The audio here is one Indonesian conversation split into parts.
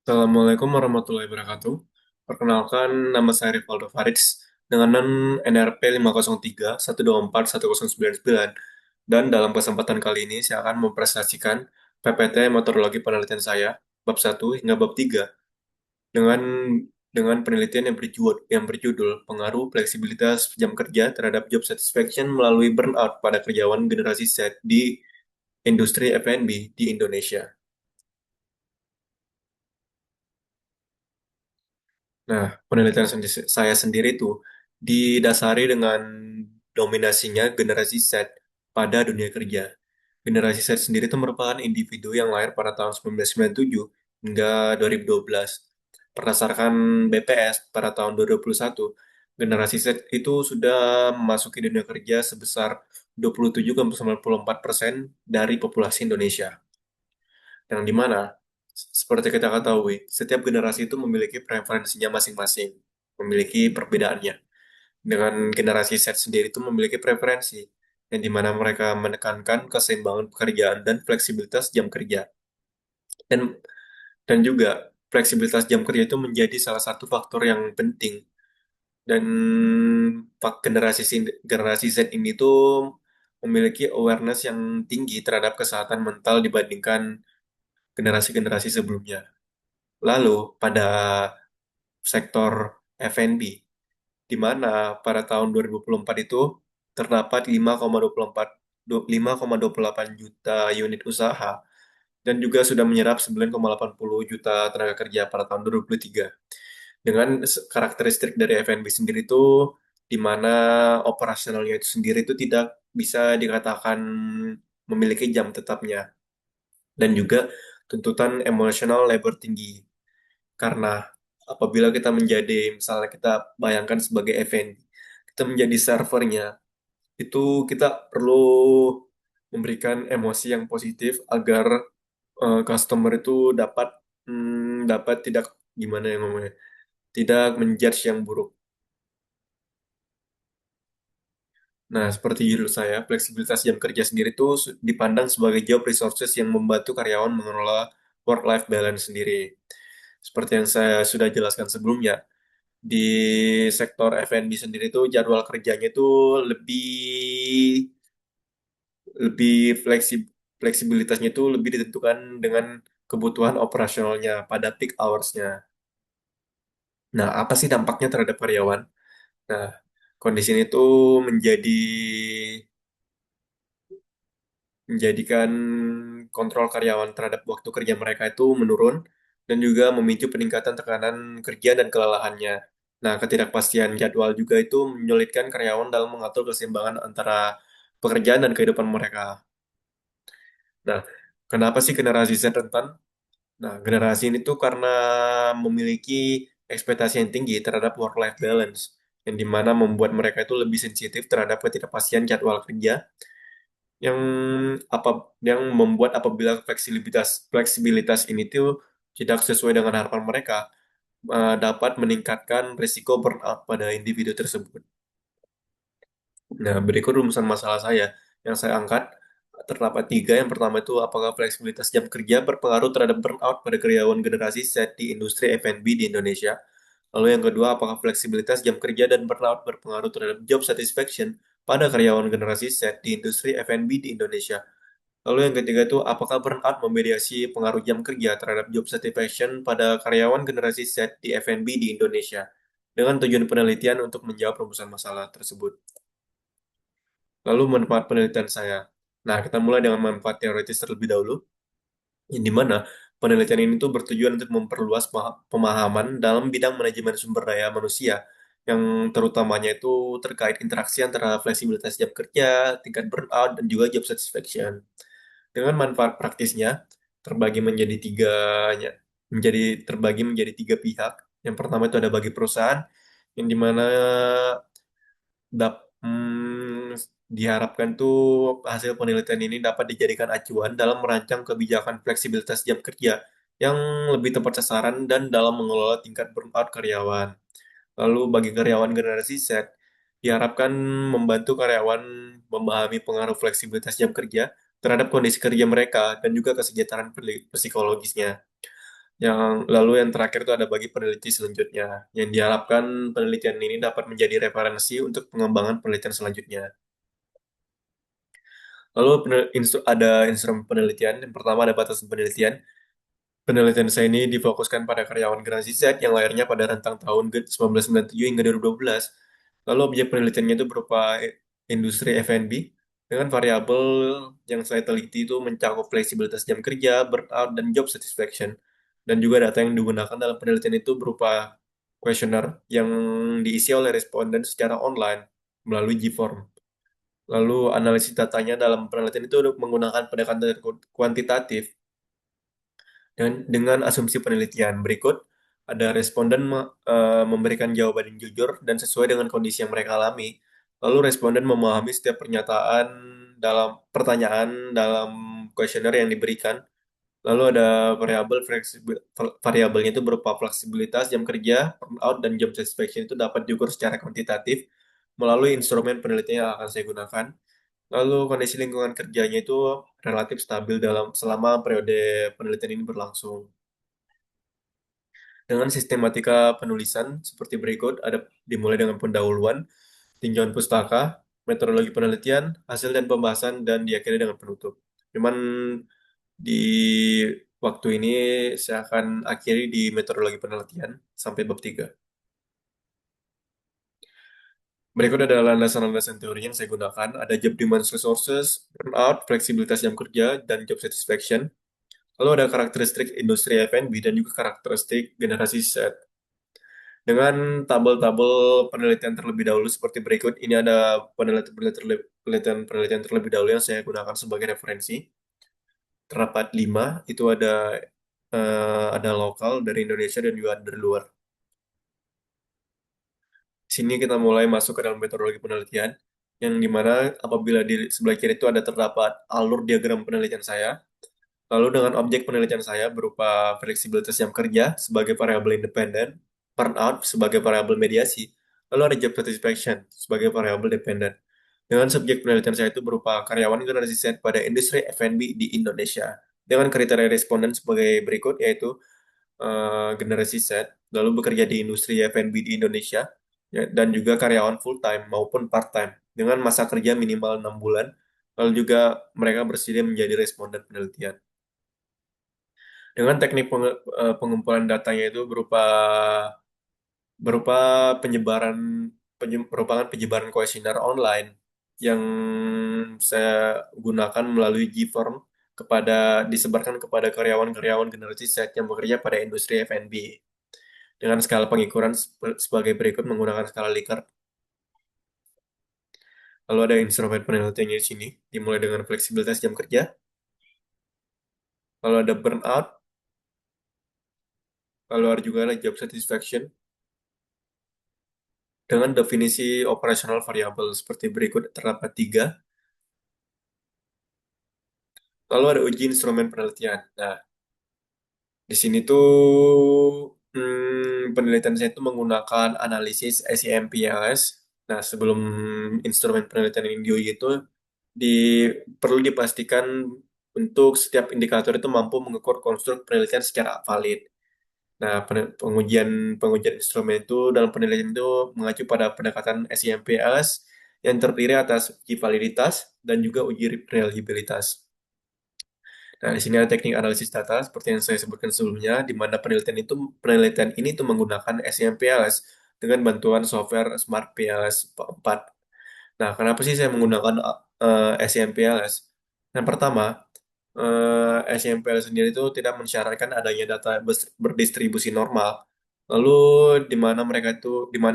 Assalamualaikum warahmatullahi wabarakatuh. Perkenalkan, nama saya Rivaldo Faridz dengan NIM NRP 503124109 dan dalam kesempatan kali ini saya akan mempresentasikan PPT Metodologi Penelitian saya bab 1 hingga bab 3 dengan penelitian yang berjudul Pengaruh Fleksibilitas Jam Kerja terhadap Job Satisfaction melalui Burnout pada Karyawan Generasi Z di Industri F&B di Indonesia. Nah, penelitian saya sendiri itu didasari dengan dominasinya generasi Z pada dunia kerja. Generasi Z sendiri itu merupakan individu yang lahir pada tahun 1997 hingga 2012. Berdasarkan BPS pada tahun 2021, generasi Z itu sudah memasuki dunia kerja sebesar 27,94% dari populasi Indonesia. Yang dimana, seperti kita ketahui, setiap generasi itu memiliki preferensinya masing-masing, memiliki perbedaannya. Dengan generasi Z sendiri itu memiliki preferensi, yang dimana mereka menekankan keseimbangan pekerjaan dan fleksibilitas jam kerja. Dan juga fleksibilitas jam kerja itu menjadi salah satu faktor yang penting. Dan generasi Z ini tuh memiliki awareness yang tinggi terhadap kesehatan mental dibandingkan generasi-generasi sebelumnya. Lalu, pada sektor F&B, di mana pada tahun 2024 itu terdapat 5,28 juta unit usaha dan juga sudah menyerap 9,80 juta tenaga kerja pada tahun 2023. Dengan karakteristik dari F&B sendiri itu di mana operasionalnya itu sendiri itu tidak bisa dikatakan memiliki jam tetapnya dan juga tuntutan emosional labor tinggi. Karena apabila kita menjadi, misalnya kita bayangkan sebagai F&B, kita menjadi servernya, itu kita perlu memberikan emosi yang positif agar customer itu dapat tidak gimana ya ngomongnya, tidak menjudge yang buruk. Nah, seperti judul saya, fleksibilitas jam kerja sendiri itu dipandang sebagai job resources yang membantu karyawan mengelola work-life balance sendiri. Seperti yang saya sudah jelaskan sebelumnya, di sektor F&B sendiri itu jadwal kerjanya itu lebih lebih fleksibilitasnya itu lebih ditentukan dengan kebutuhan operasionalnya pada peak hours-nya. Nah, apa sih dampaknya terhadap karyawan? Nah, kondisi ini tuh menjadikan kontrol karyawan terhadap waktu kerja mereka itu menurun dan juga memicu peningkatan tekanan kerja dan kelelahannya. Nah, ketidakpastian jadwal juga itu menyulitkan karyawan dalam mengatur keseimbangan antara pekerjaan dan kehidupan mereka. Nah, kenapa sih generasi Z rentan? Nah, generasi ini tuh karena memiliki ekspektasi yang tinggi terhadap work-life balance, yang dimana membuat mereka itu lebih sensitif terhadap ketidakpastian jadwal kerja yang membuat apabila fleksibilitas fleksibilitas ini tuh tidak sesuai dengan harapan mereka, dapat meningkatkan risiko burnout pada individu tersebut. Nah, berikut rumusan masalah saya yang saya angkat terdapat tiga. Yang pertama itu apakah fleksibilitas jam kerja berpengaruh terhadap burnout pada karyawan generasi Z di industri F&B di Indonesia. Lalu yang kedua, apakah fleksibilitas jam kerja dan burnout berpengaruh terhadap job satisfaction pada karyawan generasi Z di industri F&B di Indonesia. Lalu yang ketiga itu, apakah burnout memediasi pengaruh jam kerja terhadap job satisfaction pada karyawan generasi Z di F&B di Indonesia, dengan tujuan penelitian untuk menjawab rumusan masalah tersebut. Lalu manfaat penelitian saya. Nah, kita mulai dengan manfaat teoritis terlebih dahulu, yang dimana penelitian ini tuh bertujuan untuk memperluas pemahaman dalam bidang manajemen sumber daya manusia, yang terutamanya itu terkait interaksi antara fleksibilitas jam kerja, tingkat burnout, dan juga job satisfaction. Dengan manfaat praktisnya terbagi menjadi tiga pihak. Yang pertama itu ada bagi perusahaan, yang dimana diharapkan tuh hasil penelitian ini dapat dijadikan acuan dalam merancang kebijakan fleksibilitas jam kerja yang lebih tepat sasaran dan dalam mengelola tingkat burnout karyawan. Lalu bagi karyawan generasi Z, diharapkan membantu karyawan memahami pengaruh fleksibilitas jam kerja terhadap kondisi kerja mereka dan juga kesejahteraan psikologisnya. Yang terakhir itu ada bagi peneliti selanjutnya, yang diharapkan penelitian ini dapat menjadi referensi untuk pengembangan penelitian selanjutnya. Lalu ada instrumen penelitian. Yang pertama ada batasan penelitian. Penelitian saya ini difokuskan pada karyawan generasi Z yang lahirnya pada rentang tahun 1997 hingga 2012. Lalu objek penelitiannya itu berupa industri F&B dengan variabel yang saya teliti itu mencakup fleksibilitas jam kerja, burnout, dan job satisfaction. Dan juga data yang digunakan dalam penelitian itu berupa kuesioner yang diisi oleh responden secara online melalui Gform. Lalu analisis datanya dalam penelitian itu menggunakan pendekatan kuantitatif dan dengan asumsi penelitian berikut, ada responden memberikan jawaban yang jujur dan sesuai dengan kondisi yang mereka alami. Lalu responden memahami setiap pernyataan dalam pertanyaan dalam kuesioner yang diberikan. Lalu ada variabelnya itu berupa fleksibilitas jam kerja, burnout, dan job satisfaction itu dapat diukur secara kuantitatif melalui instrumen penelitian yang akan saya gunakan. Lalu kondisi lingkungan kerjanya itu relatif stabil selama periode penelitian ini berlangsung. Dengan sistematika penulisan seperti berikut, ada dimulai dengan pendahuluan, tinjauan pustaka, metodologi penelitian, hasil dan pembahasan, dan diakhiri dengan penutup. Cuman di waktu ini saya akan akhiri di metodologi penelitian sampai bab 3. Berikut adalah landasan-landasan teori yang saya gunakan. Ada job demand resources, burnout, fleksibilitas jam kerja, dan job satisfaction. Lalu ada karakteristik industri F&B dan juga karakteristik generasi Z. Dengan tabel-tabel penelitian terlebih dahulu seperti berikut, ini ada penelitian terlebih dahulu yang saya gunakan sebagai referensi. Terdapat 5, itu ada lokal dari Indonesia dan juga dari luar. Sini kita mulai masuk ke dalam metodologi penelitian, yang dimana apabila di sebelah kiri itu ada terdapat alur diagram penelitian saya, lalu dengan objek penelitian saya berupa fleksibilitas jam kerja sebagai variabel independen, burnout sebagai variabel mediasi, lalu ada job satisfaction sebagai variabel dependen. Dengan subjek penelitian saya itu berupa karyawan generasi Z pada industri F&B di Indonesia. Dengan kriteria responden sebagai berikut, yaitu generasi Z, lalu bekerja di industri F&B di Indonesia, ya, dan juga karyawan full-time maupun part-time, dengan masa kerja minimal 6 bulan, lalu juga mereka bersedia menjadi responden penelitian. Dengan teknik pengumpulan datanya itu berupa berupa penyebaran merupakan penyebaran kuesioner online yang saya gunakan melalui Gform disebarkan kepada karyawan-karyawan generasi Z yang bekerja pada industri F&B dengan skala pengukuran sebagai berikut menggunakan skala Likert. Lalu ada instrumen penelitiannya di sini, dimulai dengan fleksibilitas jam kerja, lalu ada burnout, lalu ada juga ada job satisfaction, dengan definisi operasional variabel seperti berikut terdapat 3. Lalu ada uji instrumen penelitian. Nah, di sini tuh penelitian saya itu menggunakan analisis SEMPLS. Nah, sebelum instrumen penelitian ini diuji itu di, perlu dipastikan untuk setiap indikator itu mampu mengukur konstruk penelitian secara valid. Nah, pengujian pengujian instrumen itu dalam penelitian itu mengacu pada pendekatan SEMPLS yang terdiri atas uji validitas dan juga uji reliabilitas. Nah, di sini ada teknik analisis data seperti yang saya sebutkan sebelumnya, di mana penelitian ini tuh menggunakan SMPLS dengan bantuan software Smart PLS 4. Nah, kenapa sih saya menggunakan SMPLS? Yang pertama, SMPLS sendiri itu tidak mensyaratkan adanya data berdistribusi normal. Lalu di mana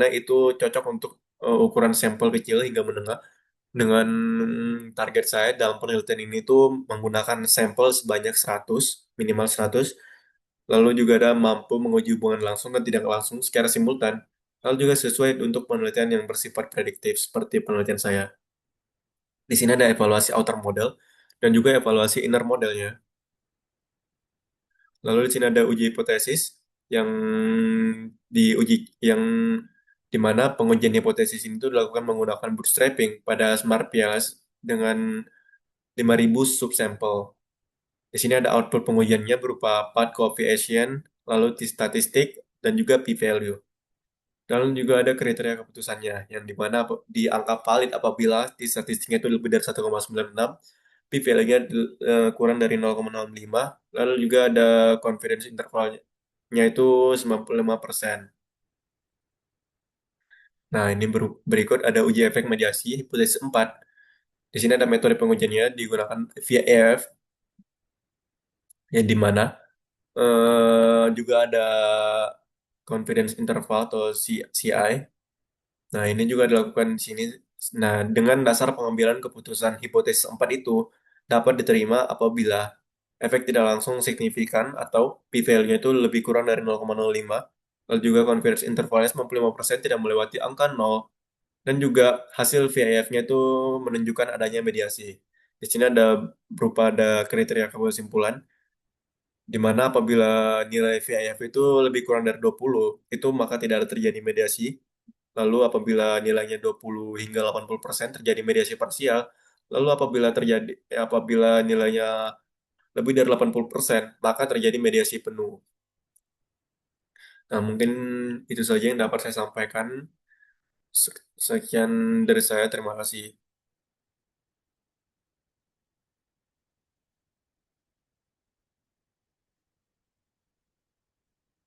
itu cocok untuk ukuran sampel kecil hingga menengah dengan target saya dalam penelitian ini tuh menggunakan sampel sebanyak 100, minimal 100, lalu juga ada mampu menguji hubungan langsung dan tidak langsung secara simultan, lalu juga sesuai untuk penelitian yang bersifat prediktif seperti penelitian saya. Di sini ada evaluasi outer model dan juga evaluasi inner modelnya. Lalu di sini ada uji hipotesis yang yang di mana pengujian hipotesis ini tuh dilakukan menggunakan bootstrapping pada Smart PLS dengan 5.000 subsampel. Di sini ada output pengujiannya berupa path coefficient, lalu statistik, dan juga p-value. Dan juga ada kriteria keputusannya, yang dimana dianggap valid apabila di statistiknya itu lebih dari 1,96, p-value-nya kurang dari 0,05, lalu juga ada confidence intervalnya itu 95%. Nah, ini berikut ada uji efek mediasi hipotesis 4. Di sini ada metode pengujiannya digunakan via EF, yang dimana juga ada confidence interval atau CI. Nah, ini juga dilakukan di sini. Nah, dengan dasar pengambilan keputusan hipotesis 4 itu dapat diterima apabila efek tidak langsung signifikan atau p-value-nya itu lebih kurang dari 0,05, lalu juga confidence intervalnya 95% tidak melewati angka 0, dan juga hasil VIF-nya itu menunjukkan adanya mediasi. Di sini ada kriteria kesimpulan, di mana apabila nilai VIF itu lebih kurang dari 20, itu maka tidak ada terjadi mediasi. Lalu apabila nilainya 20 hingga 80% terjadi mediasi parsial. Lalu apabila nilainya lebih dari 80%, maka terjadi mediasi penuh. Nah, mungkin itu saja yang dapat saya sampaikan. Sekian dari saya, terima kasih.